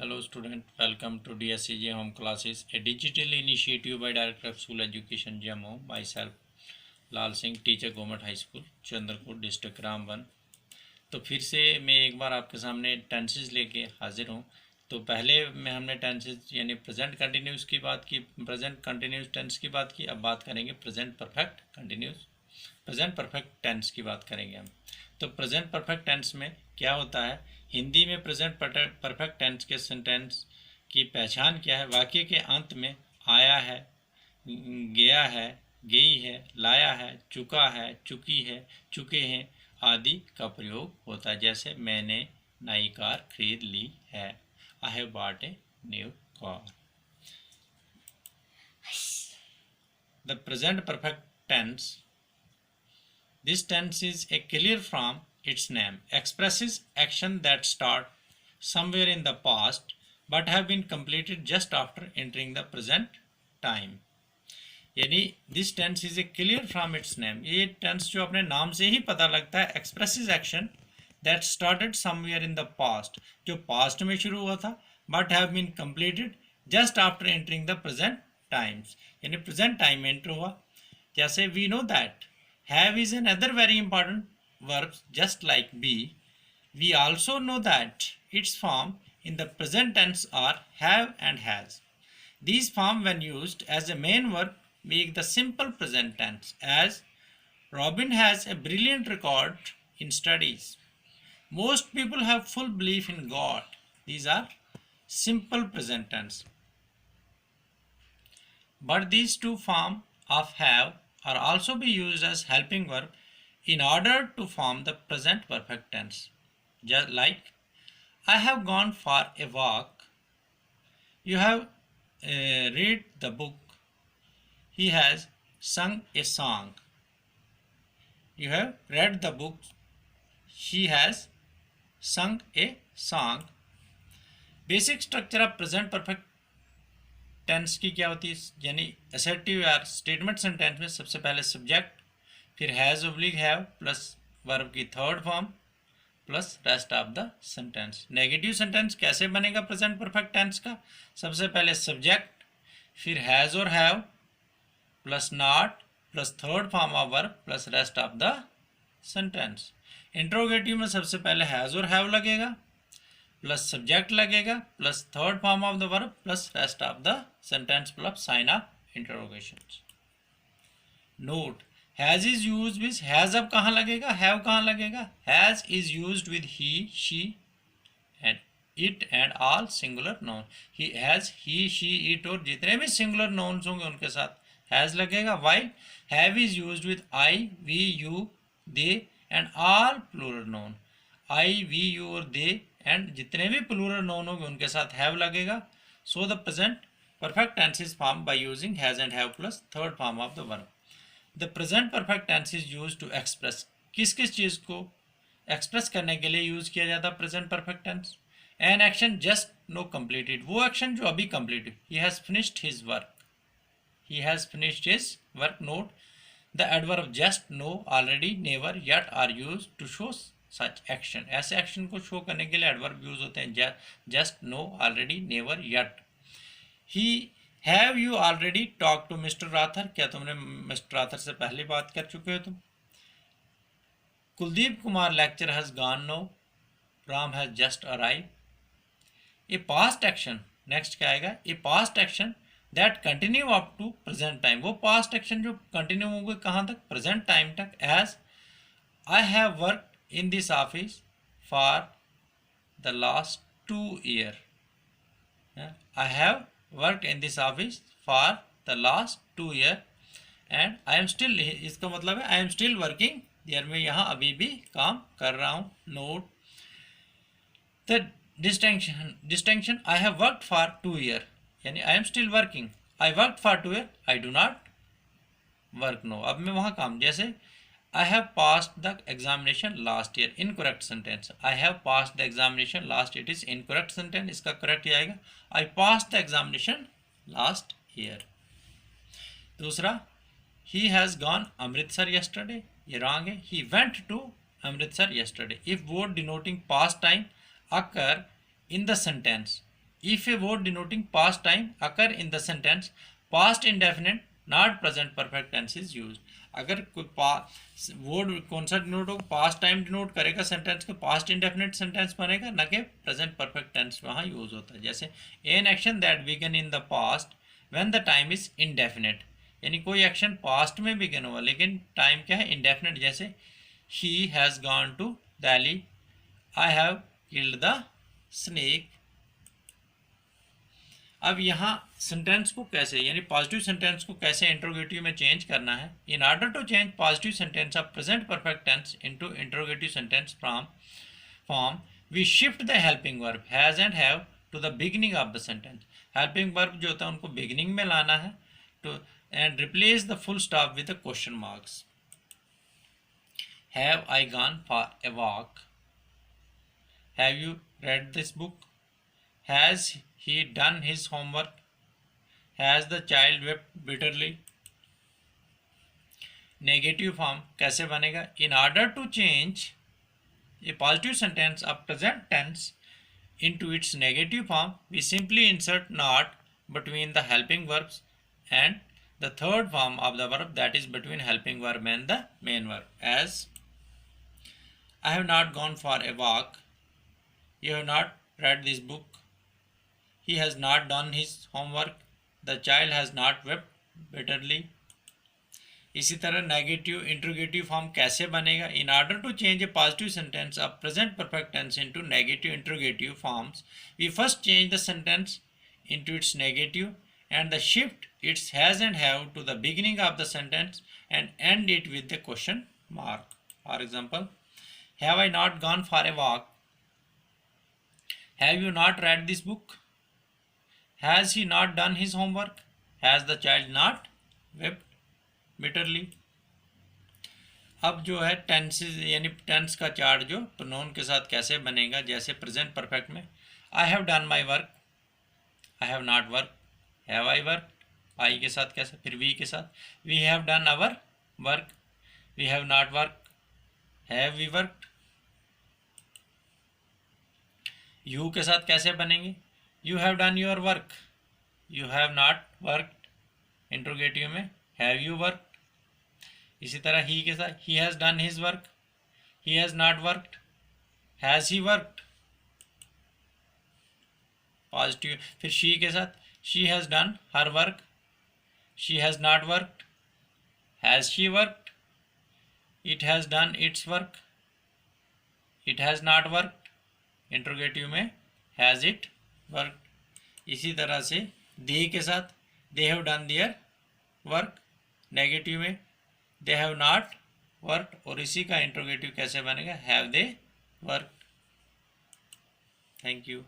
Hello student, welcome to DSCJ Home Classes, a digital initiative by Director of School Education Jammu, myself Lal Singh, teacher government high school Chandrapur district Ramban. तो फिर से मैं एक बार आपके सामने tenses लेके हाजिर हूँ। तो पहले में हमने टेंसेस यानी प्रेजेंट कंटिन्यूस की बात की, प्रेजेंट कंटिन्यूस टेंस की बात की। अब बात करेंगे present perfect continuous, present perfect tense की बात करेंगे हम। तो प्रेजेंट परफेक्ट टेंस में क्या होता है, हिंदी में प्रेजेंट परफेक्ट टेंस के सेंटेंस की पहचान क्या है? वाक्य के अंत में आया है, गया है, गई है, लाया है, चुका है, चुकी है, चुके हैं आदि का प्रयोग होता है। जैसे मैंने नई कार खरीद ली है, I have bought a new car. The present perfect tense, this tense is a clear from its name, expresses action that start somewhere in the past but have been completed just after entering the present time। यानी this tense is a clear from its name, ये tense जो अपने नाम से ही पता लगता है, expresses action that started somewhere in the past, जो पास्ट में शुरू हुआ था but have been completed just after entering the present times, यानी प्रेजेंट टाइम में एंटर हुआ। जैसे we know that have is another very important verb just like be. We also know that its form in the present tense are have and has. These form when used as a main verb make the simple present tense, as Robin has a brilliant record in studies. Most people have full belief in God. These are simple present tense. But these two forms of have are also be used as helping verb in order to form the present perfect tense. Just like I have gone for a walk, you have read the book, he has sung a song, you have read the book, she has sung a song। Basic structure of present perfect tense की क्या होती है, यानी assertive या statement sentence में सबसे पहले subject, फिर has oblique have plus verb की third form plus rest of the sentence. Negative sentence कैसे बनेगा प्रेजेंट परफेक्ट टेंस का? सबसे पहले सब्जेक्ट, फिर हैज़ और have plus not plus third form of verb plus rest of the sentence. Interrogative में सबसे पहले हैज़ और हैव लगेगा प्लस सब्जेक्ट लगेगा plus third form of the verb plus rest of the sentence plus sign of interrogation. Note, has is use with has, अब कहाँ लगेगा, have कहाँ लगेगा? Has is used with he, she and it and all singular noun. He has, he, she, it और जितने भी singular nouns होंगे उनके साथ हैज लगेगा। While have is used with I, we, you, they and all plural noun. I, we, you और they and जितने भी प्लूरल नाउन होंगे उनके साथ हैव लगेगा। So the present perfect tense is form by using has and have plus third form of the verb. The present perfect tense is use to express, किस किस चीज़ को express करने के लिए यूज किया जाता है present perfect tense? An action just now completed, वो एक्शन जो अभी complete, he has finished his work, he has finished his work. Note, the adverb just, now, already, never, yet are use to show such action. ऐसे action को show करने के लिए adverb use होते हैं just, now, already, never, yet. He, have you already talk to Mr Rather, क्या तुमने mister rather से पहले बात कर चुके हो तुम? Kuldeep Kumar lecture has gone now, Ram has just arrive. A past action, next क्या आएगा? A past action that continue up to present time, वो पास्ट एक्शन जो कंटिन्यू होंगे कहाँ तक? प्रेजेंट टाइम तक। As I have work in this office for the last 2 years. I have worked in this office for the last 2 years and I am still, इसका मतलब है I am still working there, मैं यहाँ अभी भी काम कर रहा हूँ। Note, the distinction I have worked for 2 years, यानी I am still working, I worked for 2 years, I do not work now, अब मैं वहाँ काम, जैसे I have passed the examination last year, incorrect sentence। I have passed the examination last, it is incorrect sentence, इसका correct ही आएगा I passed the examination last year। दूसरा, he has gone Amritsar yesterday, ये wrong है, he went to Amritsar yesterday। If word denoting past time occur in the sentence, if a word denoting past time occur in the sentence, past indefinite not present perfect tense is used. अगर कोई word कौन सा denote होगा, past time denote करेगा sentence के, past indefinite sentence बनेगा, ना कि प्रेजेंट परफेक्ट टेंस वहाँ यूज होता है. जैसे an action that began in the past when the time is indefinite, यानी कोई एक्शन पास्ट में बिगन हुआ लेकिन टाइम क्या है, इंडेफिनिट. जैसे he has gone to Delhi, I have killed the snake. अब यहाँ सेंटेंस को कैसे, यानी पॉजिटिव सेंटेंस को कैसे इंट्रोगेटिव में चेंज करना है. In order to change positive sentence of present perfect tense into interrogative sentence from form, we shift the helping verb has and have to the beginning of the sentence. Helping verb जो होता है उनको beginning में लाना है, to and replace the full stop with the question marks. Have I gone for a walk, have you read this book, has he done his homework, has the child wept bitterly. Negative form कैसे बनेगा. In order to change a positive sentence of present tense into its negative form, we simply insert not between the helping verbs and the third form of the verb, that is between helping verb and the main verb. As I have not gone for a walk, you have not read this book, he has not done his homework, the child has not wept bitterly. इसी तरह negative interrogative form कैसे बनेगा. In order to change a positive sentence of present perfect tense into negative interrogative forms, we first change the sentence into its negative and the shift its has and have to the beginning of the sentence and end it with the question mark. For example, have I not gone for a walk, have you not read this book, has he not done his homework, has the child not wept bitterly. अब जो है tenses यानी tense का chart जो pronoun के साथ कैसे बनेगा. जैसे प्रेजेंट परफेक्ट में I have done my work, I have not work, have I work, I के साथ कैसे, फिर वी के साथ we have done our work, we have not work, have we worked. You के साथ कैसे बनेंगे. You have done your work, you have not worked. Interrogative में हैव यू वर्क. इसी तरह ही के साथ he has done his work, he has not worked, has he worked. Positive. फिर शी के साथ she has done her work, she has not worked, has she worked. It has done it's work, it has not worked. Interrogative में has it worked. इसी तरह से दे के साथ they have done their work, negative में they have not worked. और इसी का इंट्रोगेटिव कैसे बनेगा, have they worked. Thank you.